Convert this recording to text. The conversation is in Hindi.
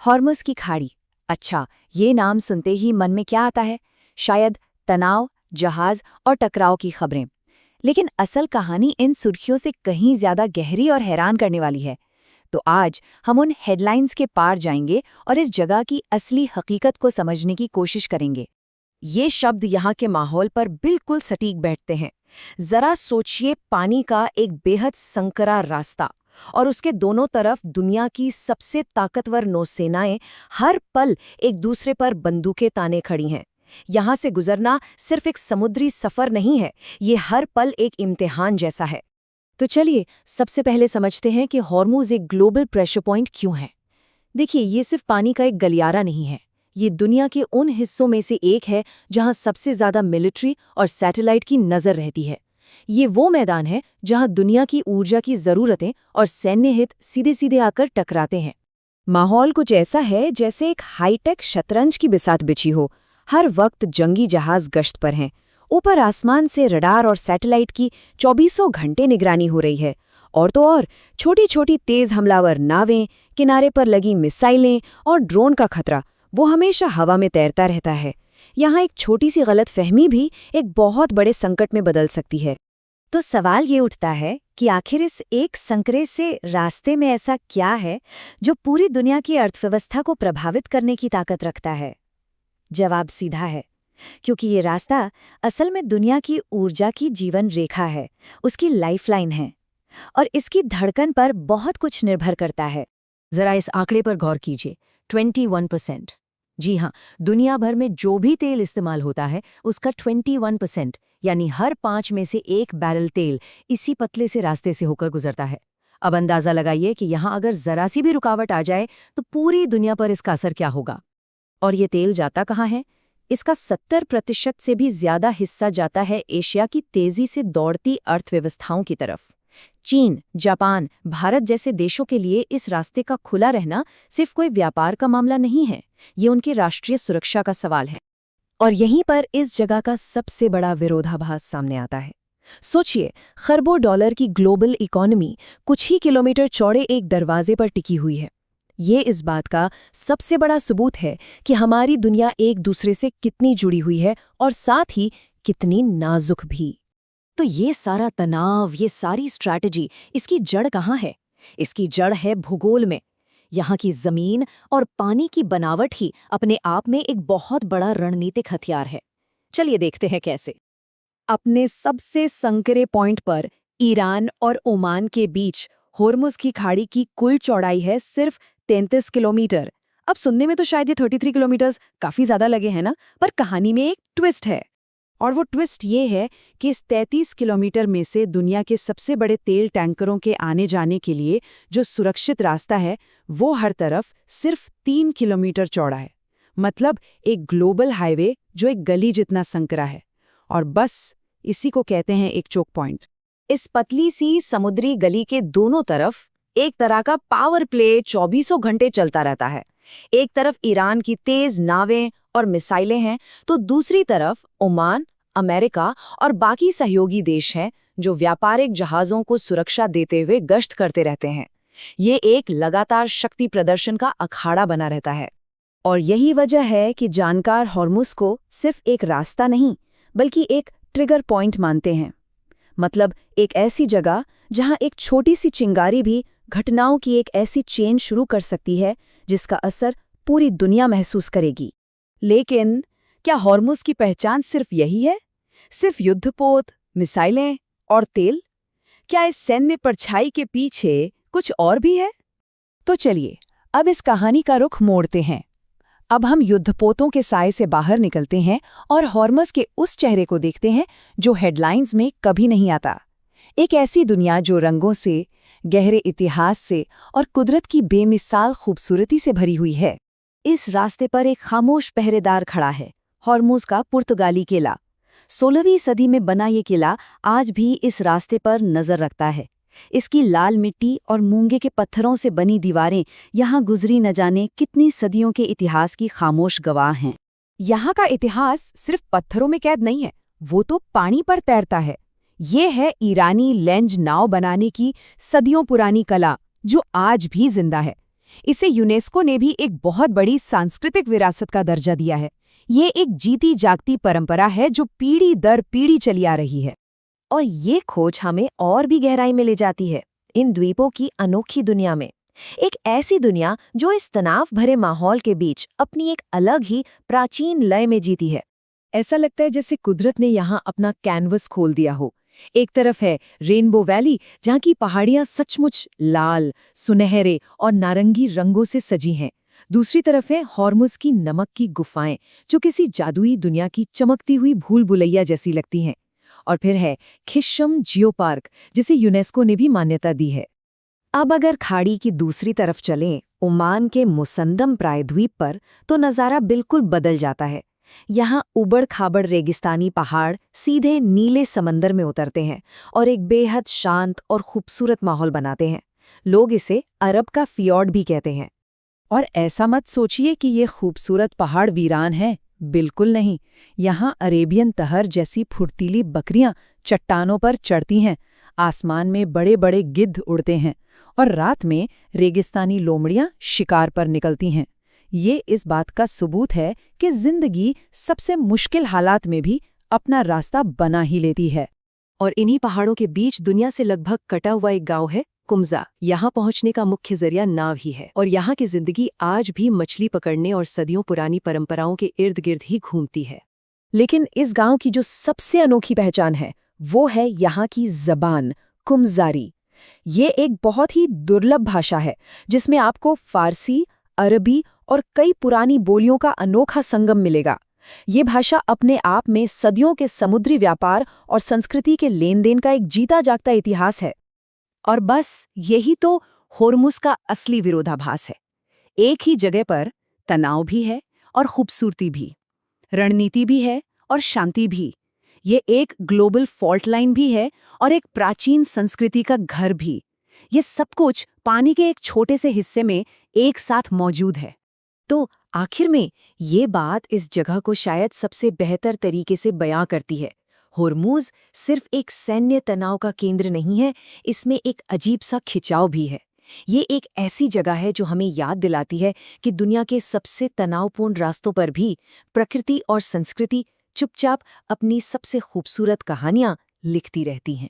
हॉर्मुज़ की खाड़ी। अच्छा, ये नाम सुनते ही मन में क्या आता है? शायद तनाव, जहाज और टकराव की खबरें। लेकिन असल कहानी इन सुर्खियों से कहीं ज्यादा गहरी और हैरान करने वाली है। तो आज हम उन हेडलाइंस के पार जाएंगे और इस जगह की असली हकीकत को समझने की कोशिश करेंगे। ये शब्द यहाँ के माहौल पर बिल्कुल सटीक बैठते हैं। जरा सोचिए, पानी का एक बेहद संकरा रास्ता और उसके दोनों तरफ दुनिया की सबसे ताकतवर नौसेनाएं हर पल एक दूसरे पर बंदूकें ताने खड़ी हैं। यहाँ से गुजरना सिर्फ एक समुद्री सफर नहीं है, ये हर पल एक इम्तिहान जैसा है। तो चलिए सबसे पहले समझते हैं कि हॉर्मुज़ एक ग्लोबल प्रेशर पॉइंट क्यों है। देखिए, ये सिर्फ पानी का एक गलियारा नहीं है। ये दुनिया के उन हिस्सों में से एक है जहां सबसे ज्यादा मिलिट्री और सैटेलाइट की नजर रहती है। ये वो मैदान है जहां दुनिया की ऊर्जा की जरूरतें और सैन्य हित सीधे सीधे आकर टकराते हैं। माहौल कुछ ऐसा है जैसे एक हाईटेक शतरंज की बिसात बिछी हो। हर वक्त जंगी जहाज गश्त पर हैं। ऊपर आसमान से रडार और सैटेलाइट की 24 घंटे निगरानी हो रही है। और तो और छोटी छोटी तेज हमलावर नावें, किनारे पर लगी मिसाइलें और ड्रोन का खतरा, वो हमेशा हवा में तैरता रहता है। यहाँ एक छोटी सी गलतफहमी भी एक बहुत बड़े संकट में बदल सकती है। तो सवाल ये उठता है कि आखिर इस एक संकरे से रास्ते में ऐसा क्या है जो पूरी दुनिया की अर्थव्यवस्था को प्रभावित करने की ताकत रखता है? जवाब सीधा है, क्योंकि ये रास्ता असल में दुनिया की ऊर्जा की जीवन रेखा है, उसकी लाइफलाइन है। और इसकी धड़कन पर बहुत कुछ निर्भर करता है। जरा इस आंकड़े पर गौर कीजिए, 21%। जी हाँ, दुनिया भर में जो भी तेल इस्तेमाल होता है उसका 21%, यानी हर 5 में से 1 बैरल तेल इसी पतले से रास्ते से होकर गुजरता है। अब अंदाजा लगाइए कि यहाँ अगर जरा सी भी रुकावट आ जाए तो पूरी दुनिया पर इसका असर क्या होगा। और ये तेल जाता कहाँ है? इसका 70% से भी ज्यादा हिस्सा जाता है एशिया की तेजी से दौड़ती अर्थव्यवस्थाओं की तरफ। चीन, जापान, भारत जैसे देशों के लिए इस रास्ते का खुला रहना सिर्फ कोई व्यापार का मामला नहीं है, ये उनकी राष्ट्रीय सुरक्षा का सवाल है। और यहीं पर इस जगह का सबसे बड़ा विरोधाभास सामने आता है। सोचिए, खरबों डॉलर की ग्लोबल इकोनॉमी कुछ ही किलोमीटर चौड़े एक दरवाजे पर टिकी हुई है। ये इस बात का सबसे बड़ा सबूत है कि हमारी दुनिया एक दूसरे से कितनी जुड़ी हुई है और साथ ही कितनी नाजुक भी। तो ये सारा तनाव, ये सारी स्ट्रैटेजी, इसकी जड़ कहाँ है? इसकी जड़ है भूगोल में। यहाँ की जमीन और पानी की बनावट ही अपने आप में एक बहुत बड़ा रणनीतिक हथियार है। चलिए देखते हैं कैसे। अपने सबसे संकरे पॉइंट पर ईरान और ओमान के बीच हॉर्मुज़ की खाड़ी की कुल चौड़ाई है सिर्फ 33 किलोमीटर। अब सुनने में तो शायद ये 33 किलोमीटर्स काफी ज्यादा लगे हैं ना, पर कहानी में एक ट्विस्ट है। और वो ट्विस्ट ये है कि इस 33 किलोमीटर में से दुनिया के सबसे बड़े तेल टैंकरों के आने जाने के लिए जो सुरक्षित रास्ता है वो हर तरफ सिर्फ 3 किलोमीटर चौड़ा है। मतलब एक ग्लोबल हाईवे जो एक गली जितना संकरा है। और बस इसी को कहते हैं एक चोक पॉइंट। इस पतली सी समुद्री गली के दोनों तरफ एक तरह का पावर प्ले 24 घंटे चलता रहता है। एक तरफ ईरान की तेज नावें और मिसाइलें हैं, तो दूसरी तरफ ओमान, अमेरिका और बाकी सहयोगी देश हैं जो व्यापारिक जहाज़ों को सुरक्षा देते हुए गश्त करते रहते हैं। ये एक लगातार शक्ति प्रदर्शन का अखाड़ा बना रहता है। और यही वजह है कि जानकार हॉर्मुज़ को सिर्फ एक रास्ता नहीं, बल्कि एक ट्रिगर पॉइंट मानते हैं। मतलब एक ऐसी जगह जहां एक छोटी सी चिंगारी भी घटनाओं की एक ऐसी चेन शुरू कर सकती है जिसका असर पूरी दुनिया महसूस करेगी। लेकिन क्या हॉर्मुज़ की पहचान सिर्फ यही है? सिर्फ युद्धपोत, मिसाइलें और तेल? क्या इस सैन्य परछाई के पीछे कुछ और भी है? तो चलिए अब इस कहानी का रुख मोड़ते हैं। अब हम युद्धपोतों के साए से बाहर निकलते हैं और हॉर्मुज़ के उस चेहरे को देखते हैं जो हेडलाइंस में कभी नहीं आता। एक ऐसी दुनिया जो रंगों से, गहरे इतिहास से और कुदरत की बेमिसाल खूबसूरती से भरी हुई है। इस रास्ते पर एक खामोश पहरेदार खड़ा है, हॉर्मुज़ का पुर्तगाली किला। 16वीं सदी में बना ये किला आज भी इस रास्ते पर नजर रखता है। इसकी लाल मिट्टी और मूंगे के पत्थरों से बनी दीवारें यहाँ गुजरी न जाने कितनी सदियों के इतिहास की खामोश गवाह हैं। यहाँ का इतिहास सिर्फ पत्थरों में कैद नहीं है, वो तो पानी पर तैरता है। ये है ईरानी लेंज नाव बनाने की सदियों पुरानी कला जो आज भी जिंदा है। इसे यूनेस्को ने भी एक बहुत बड़ी सांस्कृतिक विरासत का दर्जा दिया है। ये एक जीती जागती परंपरा है जो पीढ़ी दर पीढ़ी चली आ रही है। और ये खोज हमें और भी गहराई में ले जाती है, इन द्वीपों की अनोखी दुनिया में। एक ऐसी दुनिया जो इस तनाव भरे माहौल के बीच अपनी एक अलग ही प्राचीन लय में जीती है। ऐसा लगता है जैसे कुदरत ने यहाँ अपना कैनवस खोल दिया हो। एक तरफ है रेनबो वैली, जहाँ की पहाड़ियाँ सचमुच लाल, सुनहरे और नारंगी रंगों से सजी हैं। दूसरी तरफ है हॉर्मुज की नमक की गुफाएं, जो किसी जादुई दुनिया की चमकती हुई भूल भुलैया जैसी लगती हैं। और फिर है खिश्म जियो पार्क, जिसे यूनेस्को ने भी मान्यता दी है। अब अगर खाड़ी की दूसरी तरफ चलें, ओमान के मुसंदम प्रायद्वीप पर, तो नज़ारा बिल्कुल बदल जाता है। यहाँ उबड़-खाबड़ रेगिस्तानी पहाड़ सीधे नीले समंदर में उतरते हैं और एक बेहद शांत और खूबसूरत माहौल बनाते हैं। लोग इसे अरब का फियोर्ड भी कहते हैं। और ऐसा मत सोचिए कि ये खूबसूरत पहाड़ वीरान हैं, बिल्कुल नहीं। यहाँ अरेबियन तहर जैसी फुर्तीली बकरियां चट्टानों पर चढ़ती हैं, आसमान में बड़े बड़े गिद्ध उड़ते हैं और रात में रेगिस्तानी लोमड़ियां शिकार पर निकलती हैं। ये इस बात का सबूत है कि जिंदगी सबसे मुश्किल हालात में भी अपना रास्ता बना ही लेती है। और इन्हीं पहाड़ों के बीच दुनिया से लगभग कटा हुआ एक गांव है, कुम्जा। यहाँ पहुंचने का मुख्य जरिया नाव ही है, और यहाँ की जिंदगी आज भी मछली पकड़ने और सदियों पुरानी परंपराओं के इर्द गिर्द ही घूमती है। लेकिन इस गांव की जो सबसे अनोखी पहचान है, वो है यहाँ की ज़बान, कुम्जारी। ये एक बहुत ही दुर्लभ भाषा है, जिसमें आपको फारसी, अरबी और कई पुरानी बोलियों का अनोखा संगम मिलेगा। ये भाषा अपने आप में सदियों के समुद्री व्यापार और संस्कृति के लेन देन का एक जीता जागता इतिहास है। और बस यही तो होर्मुज का असली विरोधाभास है। एक ही जगह पर तनाव भी है और खूबसूरती भी, रणनीति भी है और शांति भी। ये एक ग्लोबल फॉल्ट लाइन भी है और एक प्राचीन संस्कृति का घर भी। ये सब कुछ पानी के एक छोटे से हिस्से में एक साथ मौजूद है। तो आखिर में ये बात इस जगह को शायद सबसे बेहतर तरीके से बयां करती है। होर्मुज सिर्फ एक सैन्य तनाव का केंद्र नहीं है, इसमें एक अजीब सा खिंचाव भी है। ये एक ऐसी जगह है जो हमें याद दिलाती है कि दुनिया के सबसे तनावपूर्ण रास्तों पर भी प्रकृति और संस्कृति चुपचाप अपनी सबसे खूबसूरत कहानियां लिखती रहती हैं।